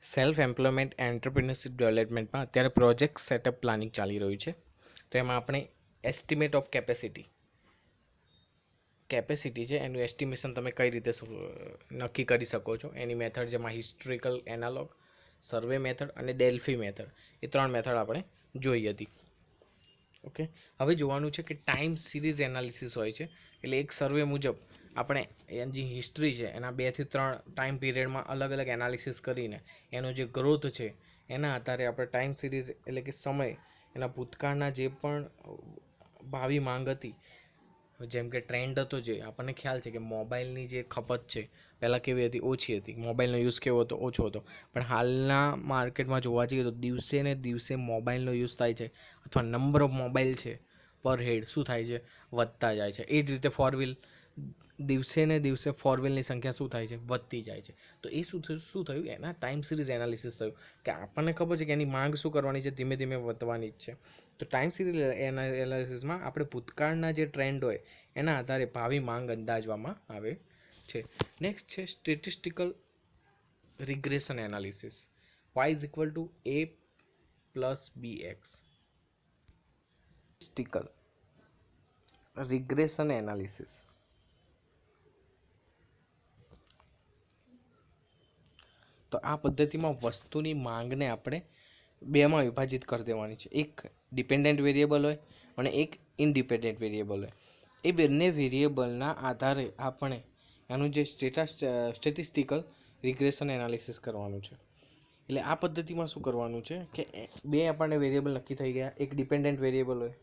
Self employment entrepreneurship ડેવલપમેન્ટમાં અત્યારે project setup planning ચાલી રહ્યું છે. તો એમાં આપણે એસ્ટિમેટ ઓફ કેપેસિટી છે એનું એસ્ટિમેશન તમે કઈ રીતે નક્કી કરી શકો છો એની મેથડ, જેમાં હિસ્ટોરિકલ એનાલોગ, સર્વે મેથડ અને ડેલ્ફી મેથડ, એ 3 મેથડ આપણે જોઈ હતી. ઓકે, હવે જોવાનું છે કે ટાઈમ સિરીઝ એનાલિસિસ હોય છે. એટલે એક સર્વે મુજબ આપણે એની જે હિસ્ટ્રી છે એના 2 થી 3 ટાઈમ પીરિયડમાં અલગ અલગ એનાલિસિસ કરીને એનો જે ગ્રોથ છે એના આધારે આપણે ટાઈમ સિરીઝ એટલે કે સમય, એના ભૂતકાળના જે પણ ભાવિ માંગ હતી, જેમ કે ટ્રેન્ડ હતો, જે આપણને ખ્યાલ છે કે મોબાઈલની જે ખપત છે પહેલાં કેવી હતી, ઓછી હતી. મોબાઈલનો યુઝ કેવો હતો, ઓછો હતો. પણ હાલના માર્કેટમાં જોવા જઈએ તો દિવસે ને દિવસે મોબાઈલનો યુઝ થાય છે, અથવા નંબર ઓફ મોબાઈલ છે પર હેડ શું થાય છે, વધતા જાય છે. એ જ રીતે દિવસે ને દિવસે ફોરવ્હીલની સંખ્યા શું થાય છે, વધતી જાય છે. તો એ શું થયું, એના ટાઈમ સિરીઝ એનાલિસિસ થયું કે આપણને ખબર છે કે એની માંગ શું કરવાની છે, ધીમે ધીમે વધવાની જ છે. તો ટાઈમ સિરીઝ એનાલિસિસમાં આપણે ભૂતકાળના જે ટ્રેન્ડ હોય એના આધારે ભાવિ માંગ અંદાજવામાં આવે છે. નેક્સ્ટ છે statistical regression analysis. y is equal to a plus bx. Statistical regression analysis. તો આ પદ્ધતિમાં વસ્તુની માંગને આપણે બેમાં વિભાજિત કરી દેવાની છે. એક ડિપેન્ડન્ટ વેરિયેબલ હોય અને એક ઇન્ડિપેન્ડન્ટ વેરિયેબલ હોય. એ બંને વેરિયેબલના આધારે આપણે એનું જે સ્ટેટિસ્ટિકલ રિગ્રેશન એનાલિસિસ કરવાનું છે. એટલે આ પદ્ધતિમાં શું કરવાનું છે કે બે આપણને વેરિયેબલ નક્કી થઈ ગયા. એક ડિપેન્ડન્ટ વેરિયેબલ હોય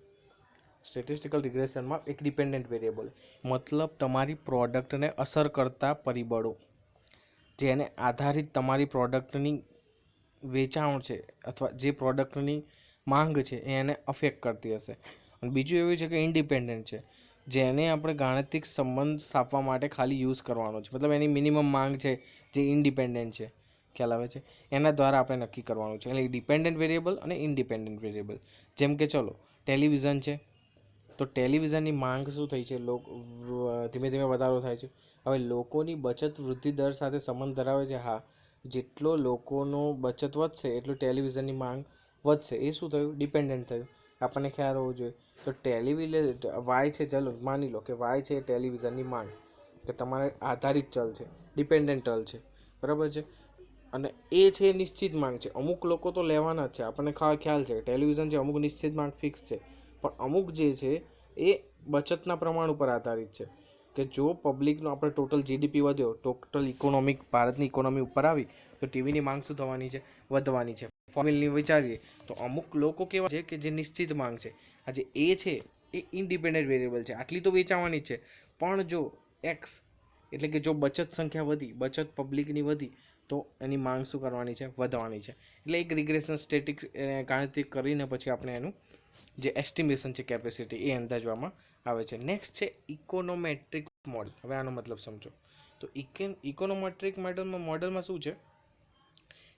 સ્ટેટિસ્ટિકલ રિગ્રેશનમાં, એક ડિપેન્ડન્ટ વેરિયેબલ, મતલબ તમારી પ્રોડક્ટને અસર કરતા પરિબળો, જેને આધારિત તમારી પ્રોડક્ટની વેચાણ છે અથવા જે પ્રોડક્ટની માંગ છે એને અફેક્ટ કરતી હશે. અને બીજું એવું છે કે ઇન્ડિપેન્ડન્ટ છે, જેને આપણે ગાણિતિક સંબંધ સ્થાપવા માટે ખાલી યુઝ કરવાનો છે. મતલબ એની મિનિમમ માંગ છે જે ઇન્ડિપેન્ડન્ટ છે, ખ્યાલ આવે છે, એના દ્વારા આપણે નક્કી કરવાનું છે. એટલે ડિપેન્ડન્ટ વેરિયેબલ અને ઇન્ડિપેન્ડન્ટ વેરિયેબલ. જેમ કે ચલો ટેલિવિઝન છે, તો ટેલિવિઝનની માંગ શું થઈ છે, ધીમે ધીમે વધારો થાય છે. હવે લોકોની બચત વૃદ્ધિ દર સાથે સંબંધ ધરાવે છે. હા, જેટલો લોકોનો બચત વધશે એટલું ટેલિવિઝનની માંગ વધશે. એ શું થયું, ડિપેન્ડન્ટ થયું. આપણને ખ્યાલ હોવો જોઈએ. તો વાય છે, ચલો માની લો કે વાય છે ટેલિવિઝનની માંગ, કે તમારે આધારિત ચલ છે, ડિપેન્ડન્ટ ચલ છે, બરાબર છે. અને એ છે નિશ્ચિત માંગ છે. અમુક લોકો તો લેવાના જ છે, આપણને ખ્યાલ છે. ટેલિવિઝન છે અમુક નિશ્ચિત માંગ ફિક્સ છે, પણ અમુક જે છે એ બચતના પ્રમાણ ઉપર આધારિત છે. કે જો પબ્લિકનો આપણે ટોટલ જીડીપી વધ્યો, ટોટલ ઇકોનોમિક ભારતની ઇકોનોમી ઉપર આવી, તો ટીવીની માંગ શું થવાની છે, વધવાની છે. ફોર્મ્યુલની વિચારીએ તો અમુક લોકો કેવા છે કે જે નિશ્ચિત માંગ છે, આજે એ છે એ ઇન્ડિપેન્ડન્ટ વેરિયેબલ છે, આટલી તો વેચાવાની છે. પણ જો એક્સ એટલે કે જો બચત સંખ્યા વધી, બચત પબ્લિકની વધી, તો એની માંગ શું કરવાની છે, વધવાની છે. એટલે એક રિગ્રેશન સ્ટેટિક ગાણિતિક કરીને પછી આપણે એનું જે એસ્ટિમેશન છે કેપેસિટી, એ અંદાજવામાં આવે છે. નેક્સ્ટ છે ઇકોનોમેટ્રિક મોડલ. હવે આનો મતલબ સમજો. તો ઇકોનોમેટ્રિક મોડલમાં શું છે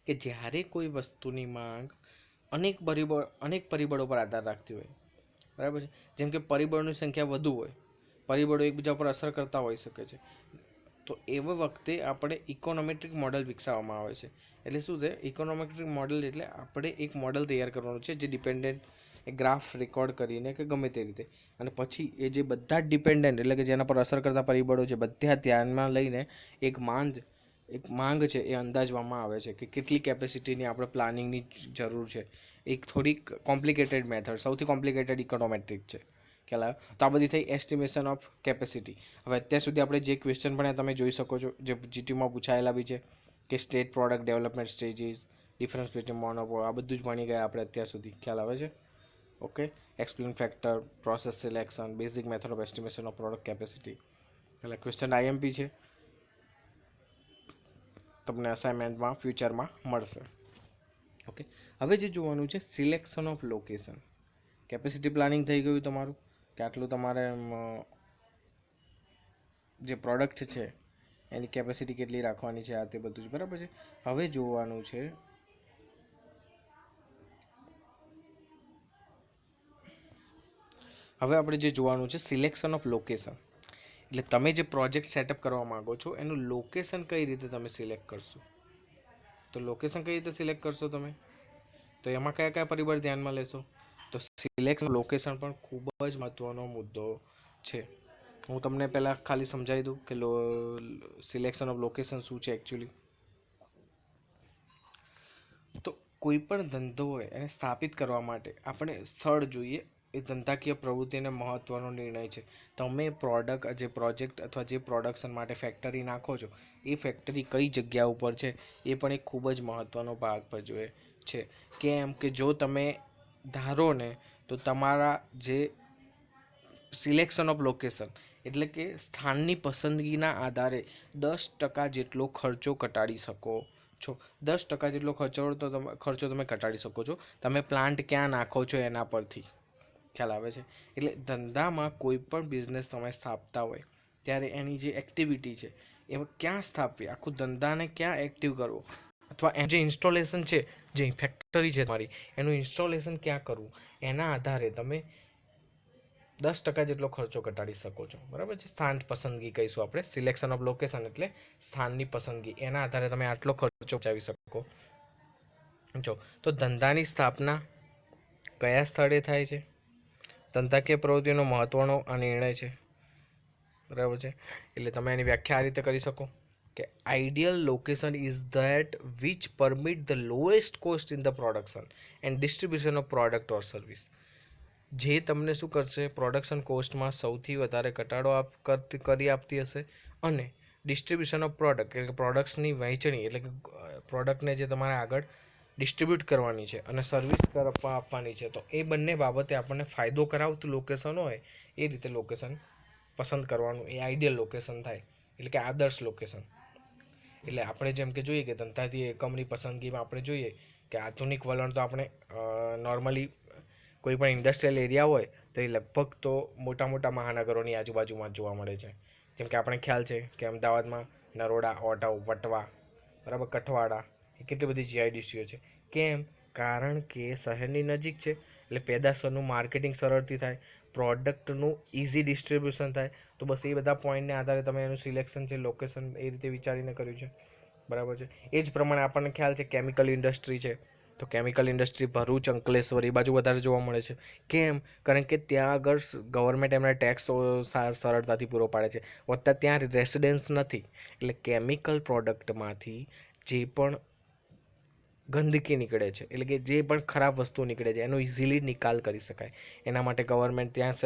કે જ્યારે કોઈ વસ્તુની માંગ અનેક પરિબળો પર આધાર રાખતી હોય, બરાબર છે. જેમ કે પરિબળોની સંખ્યા વધુ હોય, પરિબળો એકબીજા પર અસર કરતા હોઈ શકે છે. તો એવા વખતે આપણે ઇકોનોમેટ્રિક મોડલ વિકસાવવામાં આવે છે. એટલે શું છે ઇકોનોમેટ્રિક મોડલ, એટલે આપણે એક મોડલ તૈયાર કરવાનું છે જે ડિપેન્ડન્ટ ગ્રાફ રેકોર્ડ કરીને કે ગમે તે રીતે, અને પછી એ જે બધા જ ડિપેન્ડન્ટ એટલે કે જેના પર અસર કરતા પરિબળો છે બધા ધ્યાનમાં લઈને એક માંગ છે એ અંદાજવામાં આવે છે કે કેટલી કેપેસિટીની આપણે પ્લાનિંગની જરૂર છે. એક થોડીક કોમ્પ્લિકેટેડ મેથડ, સૌથી કોમ્પ્લિકેટેડ ઇકોનોમેટ્રિક છે, ખ્યાલ આવ્યો. તો આ બધી થઈ એસ્ટિમેશન ઓફ કેપેસિટી. હવે અત્યાર સુધી આપણે જે ક્વેશ્ચન ભણ્યા તમે જોઈ શકો છો, જે જીટીયુમાં પૂછાયેલા બી છે કે state product development stages, difference between monopole, આ બધું જ ભણી ગયા આપણે અત્યાર સુધી, ખ્યાલ આવે છે. Okay, explain factor, process selection, basic method of estimation of product capacity. એટલે ક્વેશ્ચન આઈએમપી છે, તમને અસાઇનમેન્ટમાં ફ્યુચરમાં મળશે. ઓકે, હવે જે જોવાનું છે selection of location. Capacity planning થઈ ગયું તમારું, કે આટલું તમારે જે પ્રોડક્ટ છે એની કેપેસિટી કેટલી રાખવાની છે, આ તે બધું જ બરાબર છે. હવે જોવાનું છે સિલેક્શન ઓફ લોકેશન. એટલે તમે જે પ્રોજેક્ટ સેટઅપ કરવા માંગો છો એનું લોકેશન કઈ રીતે તમે સિલેક્ટ કરશો. તો લોકેશન કઈ રીતે સિલેક્ટ કરશો તમે? તો એમાં કયા કયા પરિબળ ધ્યાનમાં લેશો? તો સિલેક્શન લોકેશન પણ ખૂબ જ મહત્વનો મુદ્દો છે. હું તમને પહેલાં ખાલી સમજાવી દઉં કે સિલેક્શન ઓફ લોકેશન શું છે એકચ્યુઅલી. તો કોઈ પણ ધંધો હોય એને સ્થાપિત કરવા માટે આપણે સ્થળ જોઈએ. એ ધંધાકીય પ્રવૃત્તિને મહત્વનો નિર્ણય છે. તમે જે પ્રોજેક્ટ અથવા જે પ્રોડક્શન માટે ફેક્ટરી નાખો છો એ ફેક્ટરી કઈ જગ્યા ઉપર છે એ પણ એક ખૂબ જ મહત્વનો ભાગ ભજવે છે. કેમ કે જો તમે ધારો ને તો તમારા જે સિલેક્શન ઓફ લોકેશન એટલે કે સ્થાનની પસંદગીના આધારે 10% જેટલો ખર્ચો ઘટાડી શકો છો. 10% જેટલો ખર્ચો તમે ઘટાડી શકો છો. તમે પ્લાન્ટ ક્યાં નાખો છો એના પરથી ખ્યાલ આવે છે. એટલે ધંધામાં કોઈ પણ બિઝનેસ તમે સ્થાપતા હોય ત્યારે એની જે એક્ટિવિટી છે એમાં ક્યાં સ્થાપવી, આખું ધંધાને ક્યાં એક્ટિવ કરવો, અથવા એનું જે ઇન્સ્ટોલેશન છે, જે ફેક્ટરી છે તમારી એનું ઇન્સ્ટોલેશન ક્યાં કરવું, એના આધારે તમે 10% જેટલો ખર્ચો ઘટાડી શકો છો. બરાબર છે. સ્થાન પસંદગી કહીશું આપણે. સિલેક્શન ઓફ લોકેશન એટલે સ્થાનની પસંદગી. એના આધારે તમે આટલો ખર્ચો બચાવી શકો છો. તો ધંધાની સ્થાપના કયા સ્થળે થાય છે? ધંધાકીય પ્રવૃત્તિનો મહત્વનો આ નિર્ણય છે. બરાબર છે. એટલે તમે એની વ્યાખ્યા આ રીતે કરી શકો કે ideal location is that which permit the lowest cost in the production and distribution of product or service. જે તમને શું કરશે? પ્રોડક્શન કોસ્ટમાં સૌથી વધારે ઘટાડો કરી આપતી હશે અને ડિસ્ટ્રીબ્યુશન ઓફ પ્રોડક્ટ એટલે કે પ્રોડક્ટ્સની વહેંચણી એટલે કે પ્રોડક્ટને જે તમારે આગળ ડિસ્ટ્રીબ્યુટ કરવાની છે અને સર્વિસ આપવાની છે, તો એ બંને બાબતે આપણને ફાયદો કરાવતું લોકેશન હોય એ રીતે લોકેશન પસંદ કરવાનું. એ આઈડિયલ લોકેશન થાય એટલે કે આદર્શ લોકેશન. એટલે આપણે જેમ કે જોઈએ કે ધંધાથી એકમની પસંદગીમાં આપણે જોઈએ કે આધુનિક વલણ તો આપણે નોર્મલી કોઈ પણ ઇન્ડસ્ટ્રીયલ એરિયા હોય તો એ લગભગ તો મોટા મોટા મહાનગરોની આજુબાજુમાં જોવા મળે છે. જેમ કે આપણે ખ્યાલ છે કે અમદાવાદમાં નરોડા, ઓઢવ, વટવા, બરાબર, કઠવાડા, એ કેટલી બધી જીઆઈડીસીઓ છે. કેમ? કારણ કે શહેરની નજીક છે એટલે પેદાશોનું માર્કેટિંગ સરળથી થાય, પ્રોડક્ટનું ઇઝી ડિસ્ટ્રીબ્યુશન થાય. તો બસ એ બધા પોઈન્ટને આધારે તમે એનું સિલેક્શન છે, લોકેશન એ રીતે વિચારીને કર્યું છે. બરાબર છે. એ જ પ્રમાણે આપણને ખ્યાલ છે કેમિકલ ઇન્ડસ્ટ્રી છે, તો કેમિકલ ઇન્ડસ્ટ્રી ભરૂચ, અંકલેશ્વર એ બાજુ વધારે જોવા મળે છે. કેમ? કારણ કે ત્યાં આગળ ગવર્મેન્ટ એમના ટેક્સ સરળતાથી પૂરો પાડે છે. વત્તા ત્યાં રેસિડેન્સ નથી એટલે કેમિકલ પ્રોડક્ટમાંથી જે પણ ગંદકી નીકળે છે એટલે કે જે પણ ખરાબ વસ્તુ નીકળે છે એનો ઇઝીલી નિકાલ કરી શકાય. એના માટે ગવર્મેન્ટ ત્યાં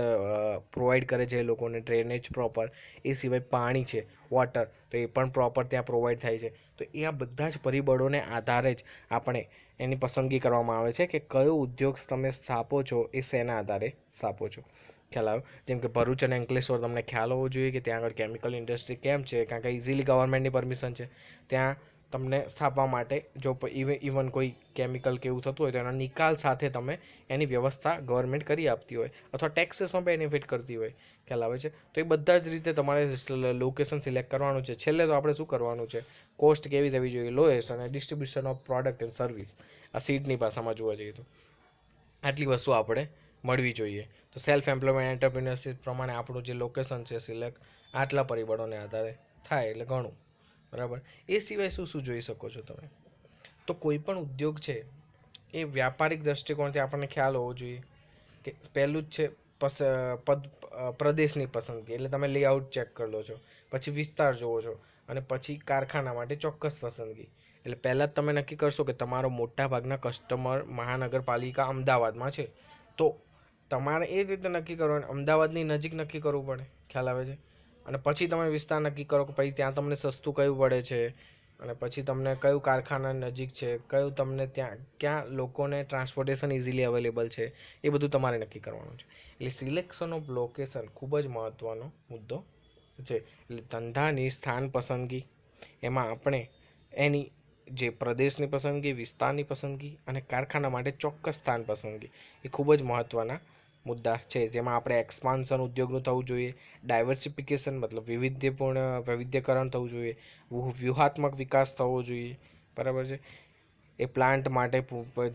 પ્રોવાઈડ કરે છે એ લોકોને ડ્રેનેજ પ્રોપર. એ સિવાય પાણી છે, વોટર, તો એ પણ પ્રોપર ત્યાં પ્રોવાઈડ થાય છે. તો એ આ બધા જ પરિબળોને આધારે જ આપણે એની પસંદગી કરવામાં આવે છે કે કયો ઉદ્યોગ તમે સ્થાપો છો એ શેના આધારે સ્થાપો છો. ખ્યાલ આવ્યો? જેમ કે ભરૂચ અને અંકલેશ્વર તમને ખ્યાલ હોવો જોઈએ કે ત્યાં આગળ કેમિકલ ઇન્ડસ્ટ્રી કેમ છે? કારણ કે ઇઝીલી ગવર્મેન્ટની પરમિશન છે. ત્યાં તમને સ્થાપવા માટે જો ઇવન કોઈ કેમિકલ કે એવું થતું હોય તો એના નિકાલ સાથે તમે એની વ્યવસ્થા ગવર્મેન્ટ કરી આપતી હોય અથવા ટેક્સેસમાં બેનિફિટ કરતી હોય. ખ્યાલ આવે છે? તો એ બધા જ રીતે તમારે લોકેશન સિલેક્ટ કરવાનું છે. છેલ્લે તો આપણે શું કરવાનું છે? કોસ્ટ કેવી થવી જોઈએ? લોએસ્ટ, અને distribution of product and service. આ સીટની ભાષામાં જોવા જઈએ તો આટલી વસ્તુ આપણે મળવી જોઈએ. તો સેલ્ફ એમ્પ્લોયમેન્ટ એન્ટરપ્રિન્યોરશિપ પ્રમાણે આપણું જે લોકેશન છે સિલેક્ટ આટલા પરિબળોને આધારે થાય એટલે ઘણું. બરાબર. એ સિવાય શું શું જોઈ શકો છો તમે? તો કોઈ પણ ઉદ્યોગ છે એ વ્યાપારિક દ્રષ્ટિકોણથી આપણને ખ્યાલ હોવો જોઈએ કે પહેલું જ છે પ્રદેશની પસંદગી એટલે તમે લેઆઉટ ચેક કરી લો છો, પછી વિસ્તાર જોવો છો અને પછી કારખાના માટે ચોક્કસ પસંદગી. એટલે પહેલાં જ તમે નક્કી કરશો કે તમારો મોટા ભાગના કસ્ટમર મહાનગરપાલિકા અમદાવાદમાં છે, તો તમારે એ જ રીતે નક્કી કરવાનું. અમદાવાદની નજીક નક્કી કરવું પડે. ખ્યાલ આવે છે? અને પછી તમે વિસ્તાર નક્કી કરો કે પછી ત્યાં તમને સસ્તું કયું પડે છે અને પછી તમને કયું કારખાના નજીક છે, કયું તમને ત્યાં ક્યાં લોકોને ટ્રાન્સપોર્ટેશન ઇઝીલી અવેલેબલ છે, એ બધું તમારે નક્કી કરવાનું છે. એટલે સિલેક્શન ઓફ લોકેશન ખૂબ જ મહત્ત્વનો મુદ્દો છે. એટલે ધંધાની સ્થાન પસંદગી એમાં આપણે એની જે પ્રદેશની પસંદગી, વિસ્તારની પસંદગી અને કારખાના માટે ચોક્કસ સ્થાન પસંદગી એ ખૂબ જ મહત્ત્વના મુદ્દા છે. જેમાં આપણે એક્સપાન્શન ઉદ્યોગનું થવું જોઈએ, ડાયવર્સિફિકેશન મતલબ વૈવિધ્યકરણ થવું જોઈએ, વ્યૂહાત્મક વિકાસ થવો જોઈએ. બરાબર છે. એ પ્લાન્ટ માટે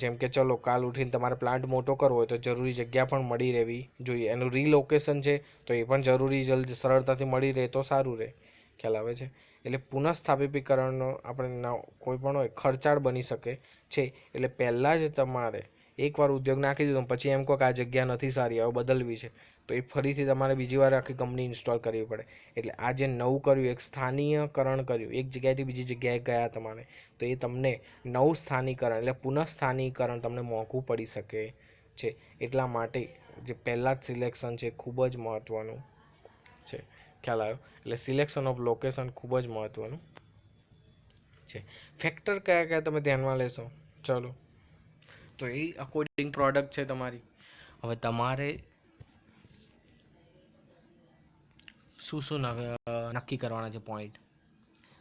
જેમ કે ચલો કાલ ઉઠીને તમારે પ્લાન્ટ મોટો કરવો હોય તો જરૂરી જગ્યા પણ મળી રહેવી જોઈએ. એનું રીલોકેશન છે તો એ પણ જરૂરી સરળતાથી મળી રહે તો સારું રહે. ખ્યાલ આવે છે? એટલે પુનઃસ્થાપિતીકરણનો આપણે કોઈ પણ હોય ખર્ચાળ બની શકે છે. એટલે પહેલાં જ તમારે એકવાર ઉદ્યોગ નાખી દીધો પછી એમ કહો કે આ જગ્યા નથી સારી હવે બદલવી છે, તો એ ફરીથી તમારે બીજી વાર આખી કંપની ઇન્સ્ટોલ કરવી પડે. એટલે આ જે નવું કર્યું, એક સ્થાનીયકરણ કર્યું, એક જગ્યાએથી બીજી જગ્યાએ ગયા તમારે, તો એ તમને નવું સ્થાનીકરણ એટલે પુનઃસ્થાનીકરણ તમને મોંઘું પડી શકે છે. એટલા માટે જે પહેલાં જ સિલેક્શન છે ખૂબ જ મહત્ત્વનું છે. ખ્યાલ આવ્યો? એટલે સિલેક્શન ઓફ લોકેશન ખૂબ જ મહત્ત્વનું છે. ફેક્ટર કયા કયા તમે ધ્યાનમાં લેશો? ચલો, તો એ અકોર્ડિંગ પ્રોડક્ટ છે તમારી. હવે તમારે શું શું નક્કી કરવાના છે પોઈન્ટ?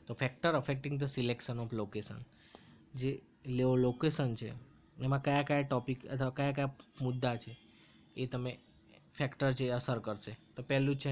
તો factor affecting the selection of location, જે લોકેશન છે એમાં કયા કયા ટોપિક અથવા કયા કયા મુદ્દા છે એ તમે ફેક્ટર જે અસર કરશે. તો પહેલું છે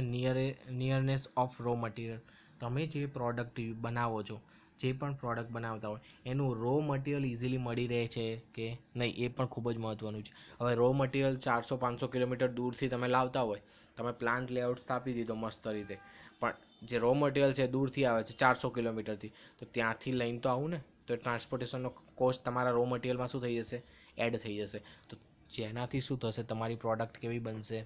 નિયરનેસ ઓફ રો મટીરિયલ. તમે જે પ્રોડક્ટ બનાવો છો, જે પણ પ્રોડક્ટ બનાવતા હોય એનું રો મટીરિયલ ઇઝીલી મળી રહે છે કે નહીં, એ પણ ખૂબ જ મહત્ત્વનું છે. હવે રો મટીરિયલ 400-500 કિલોમીટર દૂરથી તમે લાવતા હોય, તમે પ્લાન્ટ લેઆઉટ સ્થાપી દીધો મસ્ત રીતે, પણ જે રો મટીરિયલ છે દૂરથી આવે છે 400 કિલોમીટરથી, તો ત્યાંથી લઈને તો આવું ને, તો ટ્રાન્સપોર્ટેશનનો કોસ્ટ તમારા રો મટીરિયલમાં શું થઈ જશે? એડ થઈ જશે. તો જેનાથી શું થશે? તમારી પ્રોડક્ટ કેવી બનશે?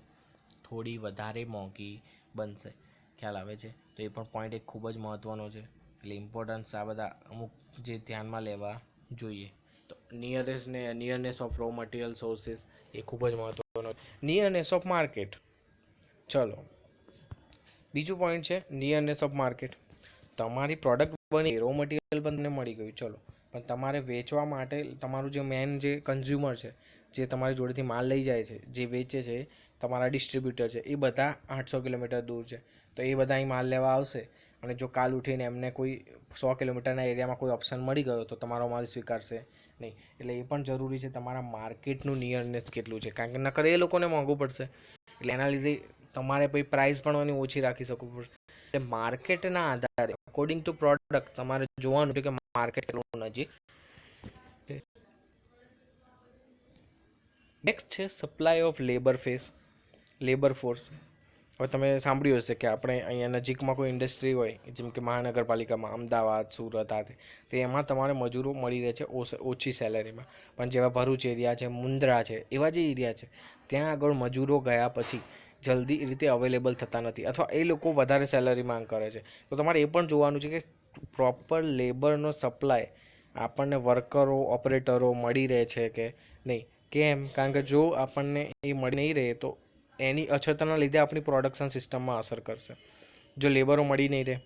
થોડી વધારે મોંઘી બનશે. ખ્યાલ આવે છે? તો એ પણ પોઈન્ટ એક ખૂબ જ મહત્ત્વનો છે. એટલે ઇમ્પોર્ટન્સ આ બધા અમુક જે ધ્યાનમાં લેવા જોઈએ. તો નિયરનેસ ઓફ રો મટીરિયલ સોર્સિસ એ ખૂબ જ મહત્ત્વનો. નિયરનેસ ઓફ માર્કેટ. ચલો, બીજું પોઈન્ટ છે નિયરનેસ ઓફ માર્કેટ. તમારી પ્રોડક્ટ બની, રો મટીરિયલ પણ તમને મળી ગયું, ચલો, પણ તમારે વેચવા માટે તમારું જે મેન જે કન્ઝ્યુમર છે, જે તમારી જોડેથી માલ લઈ જાય છે, જે વેચે છે, તમારા ડિસ્ટ્રીબ્યુટર છે, એ બધા 800 કિલોમીટર દૂર છે. તો એ બધા અહીં માલ લેવા આવશે, અને જો કાલ ઉઠીને એમને કોઈ 100 કિલોમીટરના એરિયામાં કોઈ ઓપ્શન મળી ગયો તો તમારો માલ સ્વીકારશે નહીં. એટલે એ પણ જરૂરી છે તમારા માર્કેટનું નિયરનેસ કેટલું છે, કારણ કે નકર એ લોકોને મોંઘું પડશે. એટલે એના લીધે તમારે પછી પ્રાઇસ પણ એની ઓછી રાખી શકવું પડશે. એટલે માર્કેટના આધારે અકોર્ડિંગ ટુ પ્રોડક્ટ તમારે જોવાનું છે કે માર્કેટ કેટલું નજીક. નેક્સ્ટ છે સપ્લાય ઓફ લેબર ફોર્સ. હવે તમે સાંભળ્યું હશે કે આપણે અહીંયા નજીકમાં કોઈ ઇન્ડસ્ટ્રી હોય, જેમ કે મહાનગરપાલિકામાં અમદાવાદ, સુરત, આ તો એમાં તમારે મજૂરો મળી રહે છે ઓછી સેલેરીમાં. પણ જેવા ભરૂચ એરિયા છે, મુન્દ્રા છે, એવા જે એરિયા છે ત્યાં આગળ મજૂરો ગયા પછી જલ્દી રીતે અવેલેબલ થતા નથી, અથવા એ લોકો વધારે સેલરી માંગ કરે છે. તો તમારે એ પણ જોવાનું છે કે પ્રોપર લેબરનો સપ્લાય આપણને વર્કરો, ઓપરેટરો મળી રહે છે કે નહીં. કેમ? કારણ કે જો આપણને એ મળી નહીં રહે તો એની અછતના લીધે આપણી પ્રોડક્શન સિસ્ટમમાં અસર કરશે. જો લેબરો મળી નહીં રહે,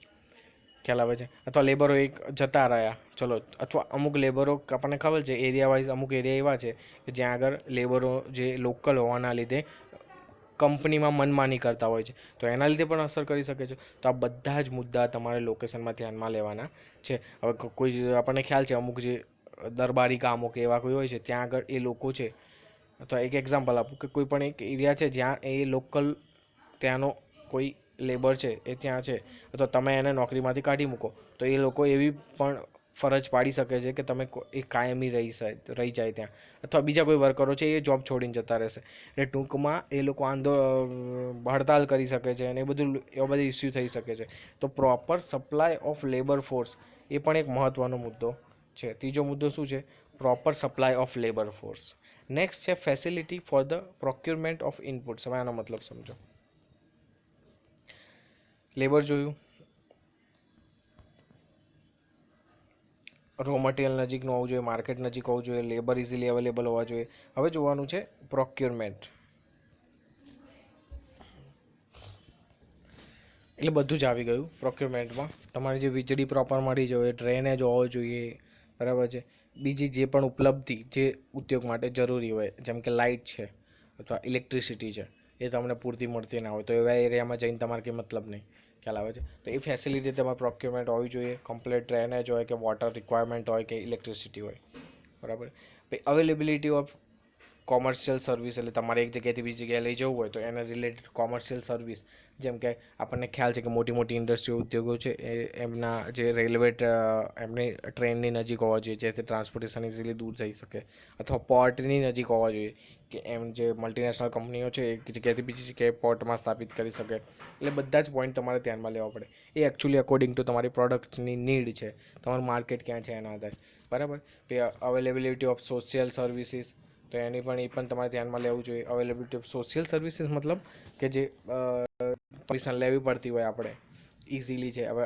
ખ્યાલ આવે છે, અથવા લેબરો એક જતા રહ્યા, ચલો, અથવા અમુક લેબરો આપણને ખબર છે એરિયા વાઇઝ અમુક એરિયા એવા છે કે જ્યાં આગળ લેબરો જે લોકલ હોવાના લીધે કંપનીમાં મનમાની કરતા હોય છે, તો એના લીધે પણ અસર કરી શકે છે. તો આ બધા જ મુદ્દા તમારે લોકેશનમાં ધ્યાનમાં લેવાના છે. હવે કોઈ આપણને ખ્યાલ છે અમુક જે દરબારી ગામો કે એવા કોઈ હોય છે ત્યાં આગળ એ લોકો છે, અથવા એક એક્ઝામ્પલ આપું કે કોઈ પણ એક એરિયા છે જ્યાં એ લોકલ ત્યાંનો કોઈ લેબર છે એ ત્યાં છે, અથવા તમે એને નોકરીમાંથી કાઢી મૂકો તો એ લોકો એવી પણ ફરજ પાડી શકે છે કે તમે એ કાયમી રહી જાય ત્યાં, અથવા બીજા કોઈ વર્કરો છે એ જોબ છોડીને જતા રહેશે. એટલે ટૂંકમાં એ લોકો હડતાલ કરી શકે છે, અને એવા બધા ઇસ્યુ થઈ શકે છે. તો proper supply of labour force એ પણ એક મહત્ત્વનો મુદ્દો છે. ત્રીજો મુદ્દો શું છે? Proper supply of labour force. Next છે facility for the procurement of inputs. હવે આનો મતલબ સમજો. લેબર જોયું, રો મટીરિયલ નજીકનું હોવું જોઈએ, માર્કેટ નજીક હોવું જોઈએ, લેબર ઇઝીલી અવેલેબલ હોવા જોઈએ. હવે જોવાનું છે પ્રોક્યુરમેન્ટ. એટલે બધું જ આવી ગયું પ્રોક્યુરમેન્ટમાં. તમારી જે વીજળી પ્રોપર મળી જોઈએ, ડ્રેનેજ હોવો જોઈએ, બરાબર છે. બીજી જે પણ ઉપલબ્ધિ જે ઉદ્યોગ માટે જરૂરી હોય, જેમ કે લાઇટ છે અથવા ઇલેક્ટ્રિસિટી છે, એ તમને પૂરતી મળતી ના હોય તો એવા એરિયામાં જઈને તમારે કંઈ મતલબ નહીં. ખ્યાલ આવે છે? તો એ ફેસિલિટી તમારે પ્રોક્યુરમેન્ટ હોવી જોઈએ. કમ્પ્લીટ ડ્રેનેજ હોય કે વોટર રિક્વાયરમેન્ટ હોય કે ઇલેક્ટ્રિસિટી હોય, બરાબર. અવેલેબિલિટી ઓફ કોમર્શિયલ સર્વિસ એટલે તમારે એક જગ્યાએથી બીજી જગ્યાએ લઈ જવું હોય તો એના રિલેટેડ કોમર્શિયલ સર્વિસ, જેમ કે આપણને ખ્યાલ છે કે મોટી મોટી ઇન્ડસ્ટ્રી ઉદ્યોગો છે એમના જે રેલવે એમની ટ્રેનની નજીક હોવા જોઈએ જેથી ટ્રાન્સપોર્ટેશન ઇઝીલી દૂર જઈ શકે, અથવા પોર્ટની નજીક હોવા જોઈએ કે એમ જે મલ્ટીનેશનલ કંપનીઓ છે એક જગ્યાએથી બીજી જગ્યાએ પોર્ટમાં સ્થાપિત કરી શકે. એટલે બધા જ પોઈન્ટ તમારે ધ્યાનમાં લેવા પડે. એ એકચ્યુઅલી અકોર્ડિંગ ટુ તમારી પ્રોડક્ટની નીડ છે, તમારું માર્કેટ ક્યાં છે એના આધારે, બરાબર. અવેલેબિલિટી ઓફ સોશિયલ સર્વિસીસ, તો એની પણ એ પણ તમારે ધ્યાનમાં લેવું જોઈએ. અવેલેબિલિટી ઓફ સોશિયલ સર્વિસીસ મતલબ કે જે પરમિશન લેવી પડતી હોય આપણે ઇઝીલી છે. હવે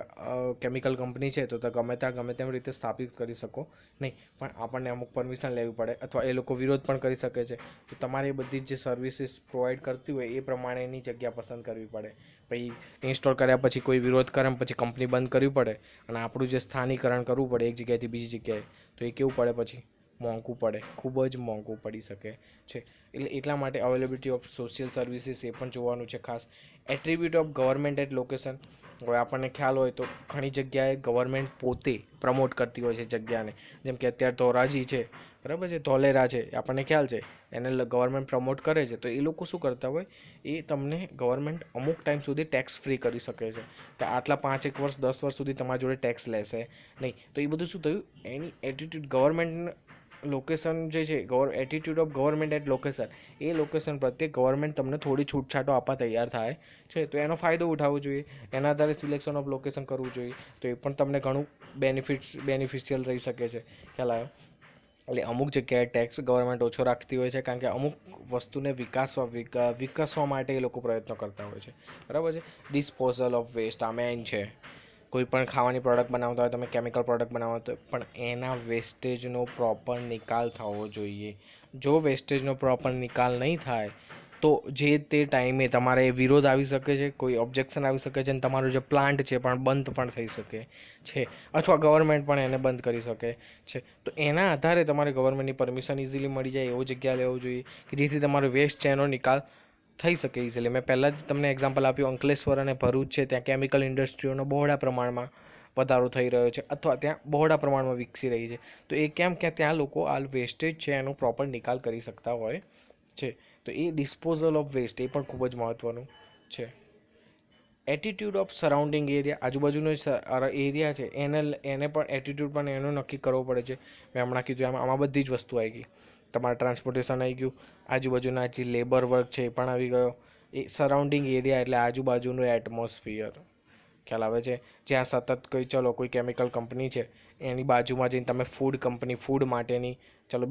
કેમિકલ કંપની છે તો ગમે ત્યાં ગમે તેમ રીતે સ્થાપિત કરી શકો નહીં, પણ આપણને અમુક પરમિશન લેવી પડે, અથવા એ લોકો વિરોધ પણ કરી શકે છે. તો તમારે એ બધી જે સર્વિસીસ પ્રોવાઈડ કરતી હોય એ પ્રમાણેની જગ્યા પસંદ કરવી પડે. પછી ઇન્સ્ટોલ કર્યા પછી કોઈ વિરોધ કરે પછી કંપની બંધ કરવી પડે, અને આપણું જે સ્થાનીકરણ કરવું પડે એક જગ્યાએથી બીજી જગ્યાએ, તો એ કેવું પડે પછી મોંઘું પડે, ખૂબ જ મોંઘું પડી શકે છે. એટલે એટલા માટે અવેલેબિલિટી ઓફ સોશિયલ સર્વિસીસ એ પણ જોવાનું છે ખાસ. Attribute of government at location, હવે આપણને ખ્યાલ હોય તો ઘણી જગ્યાએ ગવર્મેન્ટ પોતે પ્રમોટ કરતી હોય છે જગ્યાને, જેમ કે અત્યારે ધોરાજી છે, બરાબર છે, ધોલેરા છે, આપણને ખ્યાલ છે એને ગવર્મેન્ટ પ્રમોટ કરે છે. તો એ લોકો શું કરતા હોય, એ તમને ગવર્મેન્ટ અમુક ટાઈમ સુધી ટેક્સ ફ્રી કરી શકે છે કે આટલા 5-1 વર્ષ 10 વર્ષ સુધી તમારી જોડે ટેક્સ લેશે નહીં. તો એ બધું શું થયું, એની એટીટ્યૂડ ગવર્મેન્ટ લોકેશન જે છે, attitude of government at location, એ લોકેશન પ્રત્યે ગવર્મેન્ટ તમને થોડી છૂટછાટો આપવા તૈયાર થાય છે. તો એનો ફાયદો ઉઠાવવો જોઈએ, એના આધારે સિલેક્શન ઓફ લોકેશન કરવું જોઈએ. તો એ પણ તમને ઘણું બેનિફિશિયલ રહી શકે છે, ખ્યાલ આવ્યો. એટલે અમુક જગ્યાએ ટેક્સ ગવર્મેન્ટ ઓછો રાખતી હોય છે કારણ કે અમુક વસ્તુને વિકસવા માટે એ લોકો પ્રયત્નો કરતા હોય છે, બરાબર છે. ડિસ્પોઝલ ઓફ વેસ્ટ, આ મેઇન છે. કોઈ પણ ખાવાની પ્રોડક્ટ બનાવતા હોય, તમે કેમિકલ પ્રોડક્ટ બનાવતા હોય, પણ એના વેસ્ટેજનો પ્રોપર નિકાલ થવો જોઈએ. જો વેસ્ટેજનો પ્રોપર નિકાલ નહીં થાય તો જે તે ટાઈમે તમારે વિરોધ આવી શકે છે, કોઈ ઓબ્જેક્શન આવી શકે છે, અને તમારો જે પ્લાન્ટ છે પણ બંધ પણ થઈ શકે છે, અથવા ગવર્મેન્ટ પણ એને બંધ કરી શકે છે. તો એના આધારે તમારે ગવર્મેન્ટની પરમિશન ઇઝીલી મળી જાય એવો જગ્યા લેવું જોઈએ કે જેથી તમારો વેસ્ટ છે એનો નિકાલ થઈ શકે ઇઝીલી. મેં પહેલાં જ તમને એક્ઝામ્પલ આપ્યું, અંકલેશ્વર અને ભરૂચ છે, ત્યાં કેમિકલ ઇન્ડસ્ટ્રીઓનો બહોળા પ્રમાણમાં વધારો થઈ રહ્યો છે, અથવા ત્યાં બહોળા પ્રમાણમાં વિકસી રહી છે. તો એ કેમ કે ત્યાં લોકો આ વેસ્ટેજ છે એનો પ્રોપર નિકાલ કરી શકતા હોય છે. તો એ ડિસ્પોઝલ ઓફ વેસ્ટ એ પણ ખૂબ જ મહત્ત્વનું છે. એટીટ્યૂડ ઓફ સરાઉન્ડિંગ એરિયા, આજુબાજુનો એરિયા છે એને પણ એટીટ્યૂડ પણ એનો નક્કી કરવો પડે છે. મેં હમણાં કીધું આમાં બધી જ વસ્તુ આવી ગઈ. તમારે ટ્રાન્સપોર્ટેશન આવી ગયું, આજુબાજુના જે લેબર વર્ક છે એ પણ આવી ગયો. એ સરાઉન્ડિંગ એરિયા એટલે આજુબાજુનું એટમોસ્ફિયર, ખ્યાલ આવે છે. જ્યાં સતત કોઈ કેમિકલ કંપની છે એની બાજુમાં જઈને તમે ફૂડ માટેની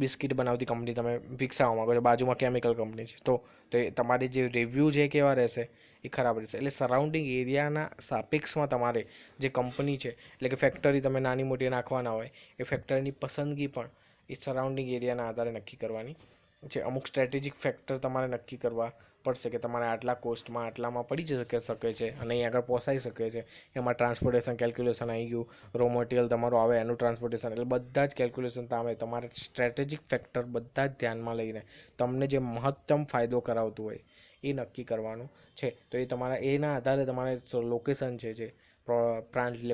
બિસ્કિટ બનાવતી કંપની તમે વિકસાવવા માંગો છો, બાજુમાં કેમિકલ કંપની છે, તો એ તમારી જે રિવ્યૂ છે એ કેવા રહેશે, એ ખરાબ રહેશે. એટલે સરાઉન્ડિંગ એરિયાના સાપેક્ષમાં તમારે જે કંપની છે, એટલે કે ફેક્ટરી તમે નાની મોટી નાખવાના હોય, એ ફેક્ટરીની પસંદગી પણ એ સરાઉન્ડિંગ એરિયાના આધારે નક્કી કરવાની છે. અમુક સ્ટ્રેટેજિક ફેક્ટર તમારે નક્કી કરવા પડશે કે તમારે આટલા કોસ્ટમાં આટલામાં પડી શકે છે અને અહીં આગળ પહોંચાઈ શકે છે. એમાં ટ્રાન્સપોર્ટેશન કેલ્ક્યુલેશન આવી ગયું, રો મટીરિયલ તમારું આવે એનું ટ્રાન્સપોર્ટેશન, એટલે બધા જ કેલ્ક્યુલેશન તમારે સ્ટ્રેટેજિક ફેક્ટર બધા જ ધ્યાનમાં લઈને તમને જે મહત્તમ ફાયદો કરાવતું હોય એ નક્કી કરવાનું છે. તો એ તમારા એના આધારે તમારે લોકેશન છે જે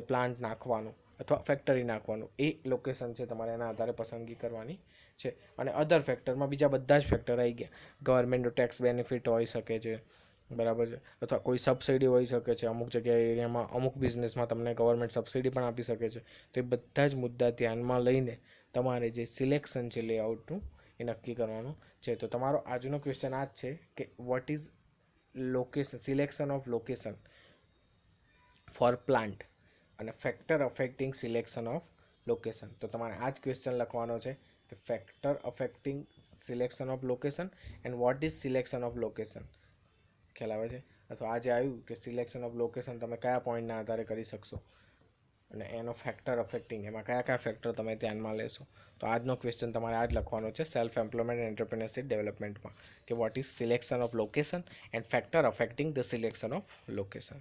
પ્લાન્ટ નાખવાનું અથવા ફેક્ટરી નાખવાનું, એ લોકેશન છે તમારે એના આધારે પસંદગી કરવાની છે. અને અધર ફેક્ટરમાં બીજા બધા જ ફેક્ટર આવી ગયા. ગવર્મેન્ટનો ટેક્સ બેનિફિટ હોઈ શકે છે, બરાબર છે, અથવા કોઈ સબસિડી હોઈ શકે છે. અમુક જગ્યાએ એરિયામાં અમુક બિઝનેસમાં તમને ગવર્મેન્ટ સબસિડી પણ આપી શકે છે. તો એ બધા જ મુદ્દા ધ્યાનમાં લઈને તમારે જે સિલેક્શન છે લેઆઉટનું એ નક્કી કરવાનું છે. તો તમારો આજનો ક્વેશ્ચન આ જ છે કે what is selection of location for plant અને factor affecting selection of location. તો તમારે આ જ ક્વેશ્ચન લખવાનો છે કે factor affecting selection of location and what is selection of location. ખ્યાલ આવે છે? અથવા આજે આવ્યું કે સિલેક્શન ઓફ લોકેશન તમે કયા પોઈન્ટના આધારે કરી શકશો, અને એનો ફેક્ટર અફેક્ટિંગ એમાં કયા કયા ફેક્ટર તમે ધ્યાનમાં લેશો. તો આજનો ક્વેશ્ચન તમારે આ જ લખવાનો છે સેલ્ફ એમ્પ્લોયમેન્ટ એન્ડ એન્ટરપ્રિન્યોરશિપ ડેવલપમેન્ટમાં, કે what is selection of location and factor affecting the selection of location.